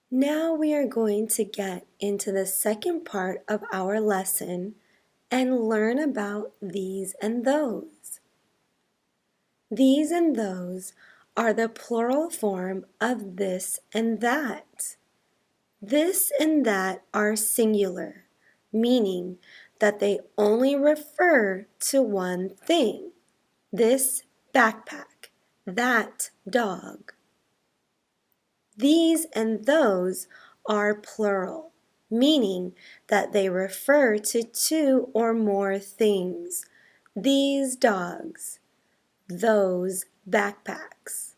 Now we are going to get into the second part of our lesson and learn about these and those. These and those are the plural form of this and that. This and that are singular, meaning that they only refer to one thing. This backpack, that dog. These and those are plural, meaning that they refer to two or more things. These dogs, those backpacks.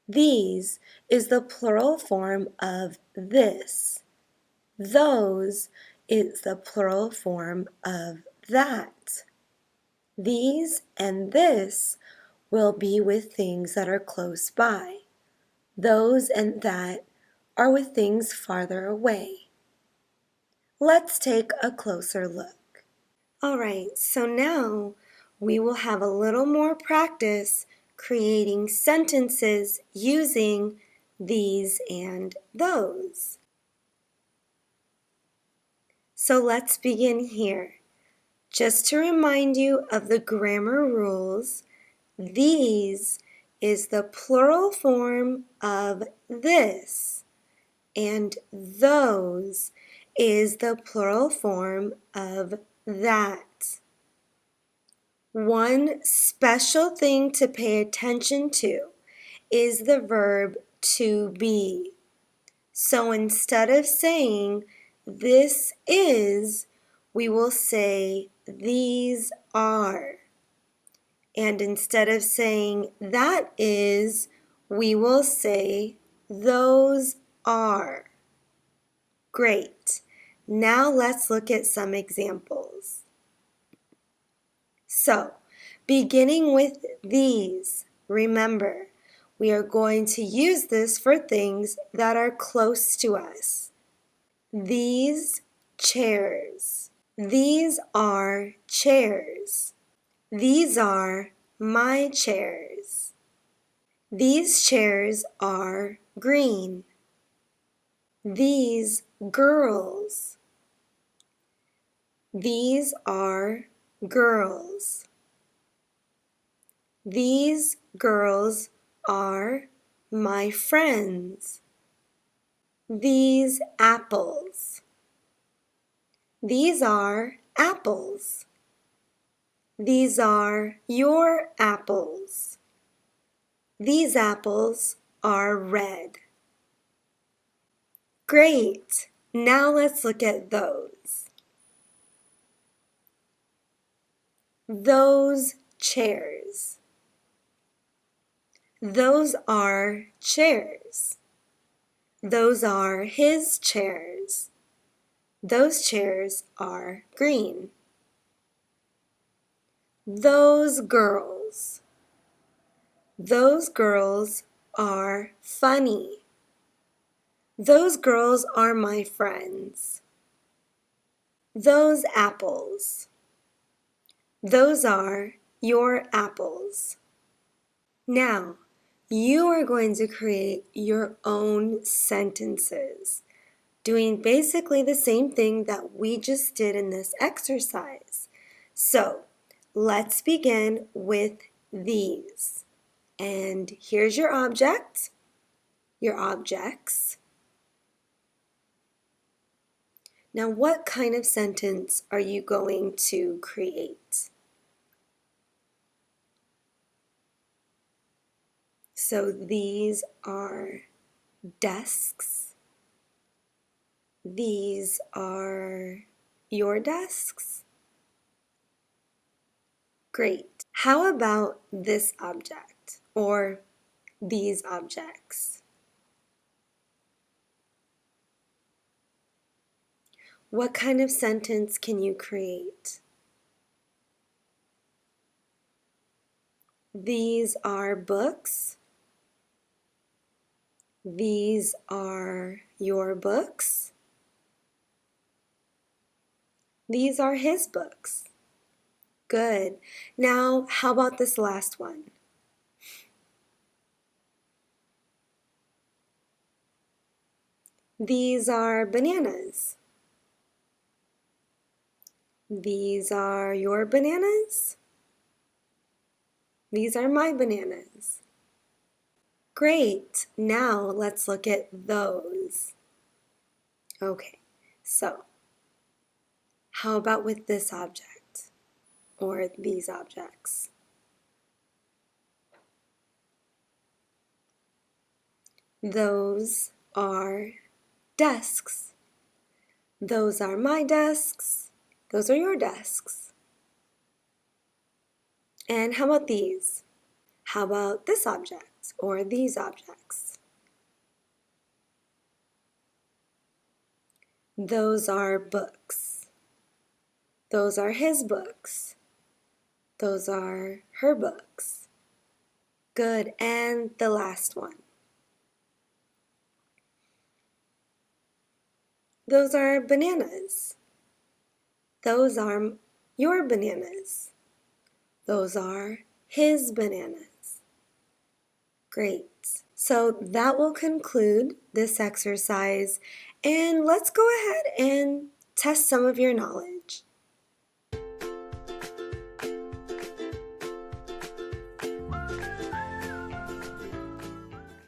These is the plural form of this. Those is the plural form of that. These and this will be with things that are close by. Those and that are with things farther away. Let's take a closer look. All right, so now we will have a little more practice creating sentences using these and those. So let's begin here. Just to remind you of the grammar rules, these is the plural form of this, and those is the plural form of that. One special thing to pay attention to is the verb to be. So instead of saying this is, we will say these are. And instead of saying that is, we will say those are. Great. Now let's look at some examples. So, beginning with these, remember, we are going to use this for things that are close to us. These chairs. These are chairs. These are my chairs. These chairs are green. These girls. These are girls. These girls are my friends. These apples. These are apples. These are your apples. These apples are red. Great! Now let's look at those. Those chairs. Those are chairs. Those are his chairs. Those chairs are green. Those girls. Those girls are funny. Those girls are my friends. Those apples. Those are your apples. Now, you are going to create your own sentences, doing basically the same thing that we just did in this exercise. So, let's begin with these. And here's your object, your objects. Now, what kind of sentence are you going to create? So these are desks. These are your desks. Great. How about this object or these objects? What kind of sentence can you create? These are books. These are your books. These are his books. Good. Now, how about this last one? These are bananas. These are your bananas. These are my bananas. Great. Now let's look at those. Okay, so how about with this object or these objects? Those are desks. Those are my desks. Those are your desks. And how about these? How about this object or these objects? Those are books. Those are his books. Those are her books. Good. And the last one. Those are bananas. Those are your bananas. Those are his bananas. Great. So that will conclude this exercise, and let's go ahead and test some of your knowledge.